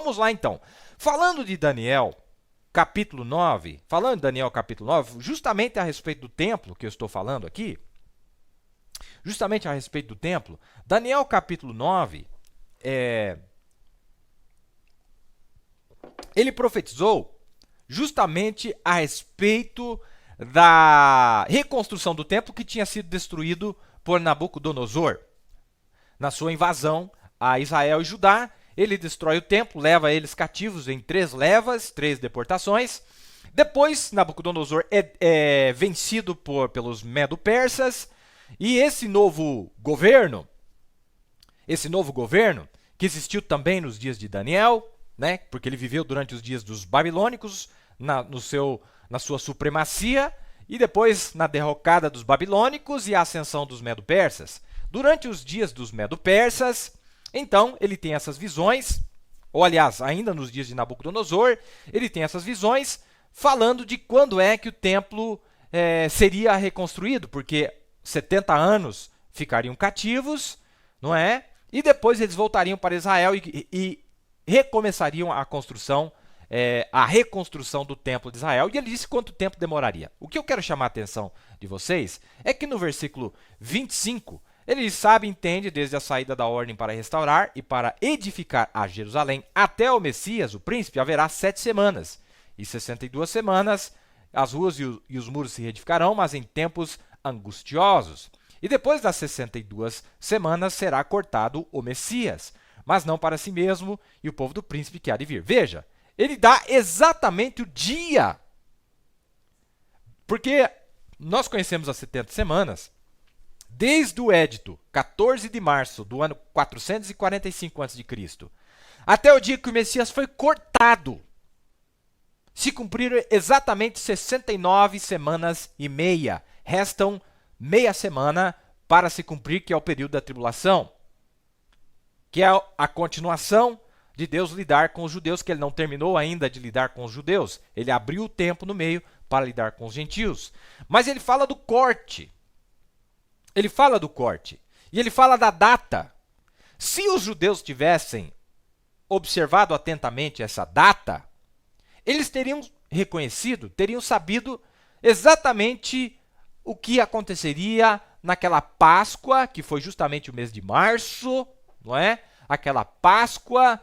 Vamos lá então. Falando de Daniel, capítulo 9, justamente a respeito do templo que eu estou falando aqui, justamente a respeito do templo, Daniel capítulo 9, ele profetizou justamente a respeito da reconstrução do templo que tinha sido destruído por Nabucodonosor. Na sua invasão a Israel e Judá, ele destrói o templo, leva eles cativos em 3 levas, 3 deportações. Depois, Nabucodonosor é vencido pelos Medo-Persas, e esse novo governo, que existiu também nos dias de Daniel, né, porque ele viveu durante os dias dos babilônicos, na sua supremacia, e depois na derrocada dos babilônicos e a ascensão dos Medo-Persas. Durante os dias dos Medo-Persas, então, ele tem essas visões, ou aliás, ainda nos dias de Nabucodonosor, ele tem essas visões falando de quando é que o templo seria reconstruído, porque 70 anos ficariam cativos, não é? E depois eles voltariam para Israel e recomeçariam a reconstrução do templo de Israel. E ele disse quanto tempo demoraria. O que eu quero chamar a atenção de vocês é que no versículo 25, ele sabe e entende desde a saída da ordem para restaurar e para edificar a Jerusalém até o Messias, o príncipe, haverá 7 semanas. E 62 semanas as ruas e os muros se reedificarão, mas em tempos angustiosos. E depois das 62 semanas será cortado o Messias, mas não para si mesmo e o povo do príncipe que há de vir. Veja, ele dá exatamente o dia. Porque nós conhecemos as 70 semanas desde o édito, 14 de março do ano 445 a.C., até o dia que o Messias foi cortado. Se cumpriram exatamente 69 semanas e meia. Restam meia semana para se cumprir, que é o período da tribulação, que é a continuação de Deus lidar com os judeus, que ele não terminou ainda de lidar com os judeus. Ele abriu o tempo no meio para lidar com os gentios. Mas ele fala do corte. Ele fala do corte. E ele fala da data. Se os judeus tivessem observado atentamente essa data, eles teriam reconhecido, teriam sabido exatamente o que aconteceria naquela Páscoa, que foi justamente o mês de março, não é? Aquela Páscoa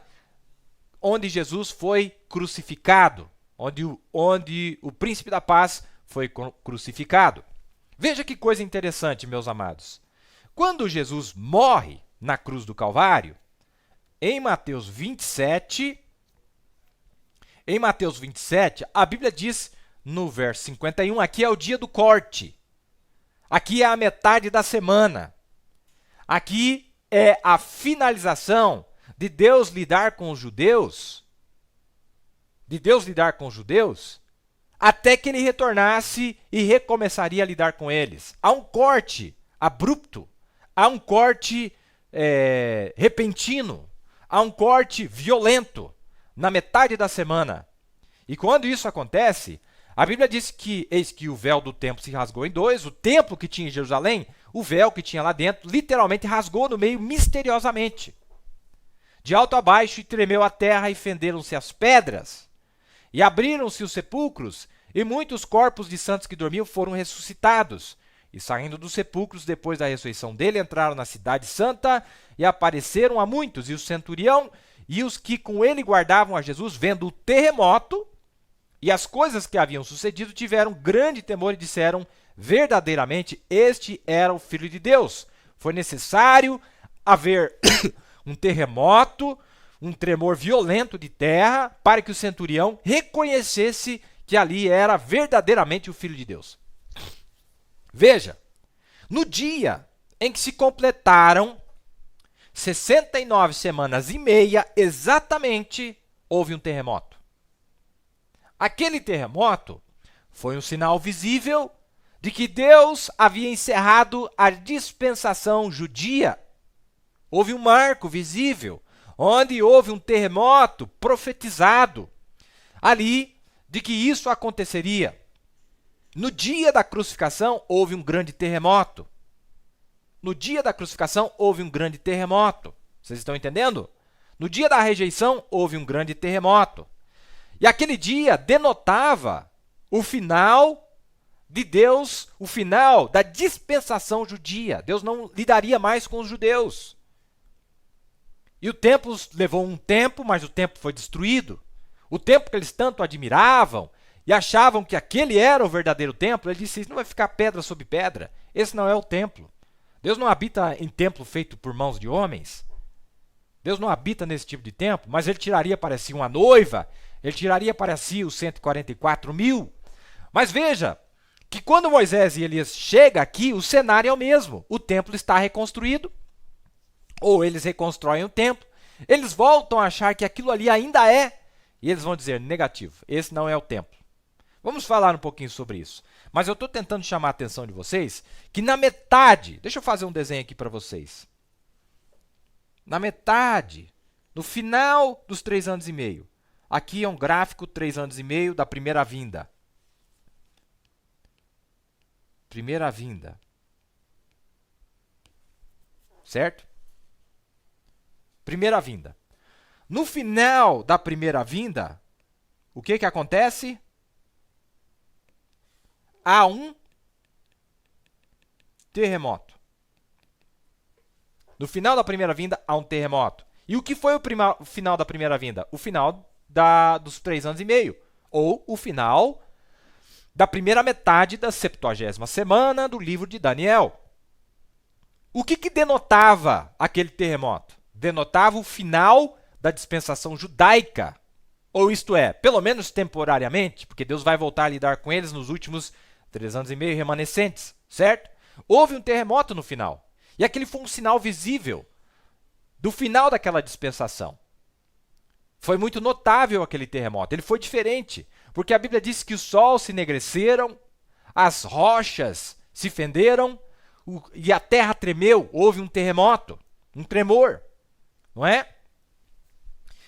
onde Jesus foi crucificado, onde o príncipe da paz foi crucificado. Veja que coisa interessante, meus amados. Quando Jesus morre na cruz do Calvário, em Mateus 27, a Bíblia diz no verso 51, aqui é o dia do corte. Aqui é a metade da semana. Aqui é a finalização de Deus lidar com os judeus, até que ele retornasse e recomeçaria a lidar com eles. Há um corte abrupto, há um corte repentino, há um corte violento na metade da semana. E quando isso acontece, a Bíblia diz que eis que o véu do templo se rasgou em 2, o templo que tinha em Jerusalém, o véu que tinha lá dentro, literalmente rasgou no meio misteriosamente. De alto a baixo, e tremeu a terra, e fenderam-se as pedras. E abriram-se os sepulcros, e muitos corpos de santos que dormiam foram ressuscitados. E saindo dos sepulcros, depois da ressurreição dele, entraram na cidade santa, e apareceram a muitos. E o centurião e os que com ele guardavam a Jesus, vendo o terremoto e as coisas que haviam sucedido, tiveram grande temor e disseram, verdadeiramente, este era o Filho de Deus. Foi necessário haver um terremoto, um tremor violento de terra, para que o centurião reconhecesse que ali era verdadeiramente o Filho de Deus. Veja, no dia em que se completaram 69 semanas e meia, exatamente, houve um terremoto. Aquele terremoto foi um sinal visível de que Deus havia encerrado a dispensação judia. Houve um marco visível, onde houve um terremoto profetizado ali de que isso aconteceria. No dia da crucificação, houve um grande terremoto. No dia da crucificação, houve um grande terremoto. Vocês estão entendendo? No dia da rejeição, houve um grande terremoto. E aquele dia denotava o final de Deus, o final da dispensação judia. Deus não lidaria mais com os judeus. E o templo levou um tempo, mas o templo foi destruído. O templo que eles tanto admiravam e achavam que aquele era o verdadeiro templo, ele disse, isso não vai ficar pedra sobre pedra. Esse não é o templo. Deus não habita em templo feito por mãos de homens. Deus não habita nesse tipo de templo, mas ele tiraria para si uma noiva, ele tiraria para si os 144 mil. Mas veja, que quando Moisés e Elias chegam aqui, o cenário é o mesmo. O templo está reconstruído, ou eles reconstroem o templo, eles voltam a achar que aquilo ali ainda é, e eles vão dizer, negativo, esse não é o templo. Vamos falar um pouquinho sobre isso. Mas eu estou tentando chamar a atenção de vocês que na metade, deixa eu fazer um desenho aqui para vocês. Na metade, no final dos 3 anos e meio, aqui é um gráfico 3 anos e meio da primeira vinda. Primeira vinda. Certo? Primeira vinda. No final da primeira vinda, o que acontece? Há um terremoto. No final da primeira vinda, há um terremoto. E o que foi o final da primeira vinda? O final dos 3 anos e meio. Ou o final da primeira metade da 70ª semana do livro de Daniel. O que denotava aquele terremoto? Denotava o final da dispensação judaica. Ou isto é, pelo menos temporariamente, porque Deus vai voltar a lidar com eles nos últimos 3 anos e meio remanescentes, certo? Houve um terremoto no final. E aquele foi um sinal visível do final daquela dispensação. Foi muito notável aquele terremoto. Ele foi diferente, porque a Bíblia diz que o sol se enegreceram, as rochas se fenderam e a terra tremeu. Houve um terremoto, um tremor, não é?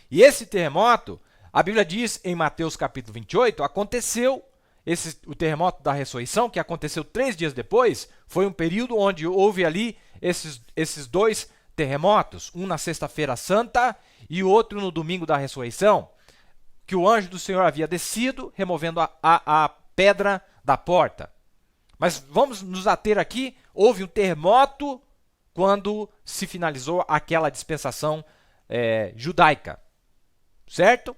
E esse terremoto, a Bíblia diz em Mateus capítulo 28, aconteceu, o terremoto da ressurreição, que aconteceu 3 dias depois, foi um período onde houve ali esses 2 terremotos, um na sexta-feira santa e o outro no domingo da ressurreição, que o anjo do Senhor havia descido, removendo a pedra da porta. Mas vamos nos ater aqui, houve um terremoto quando se finalizou aquela dispensação judaica, certo?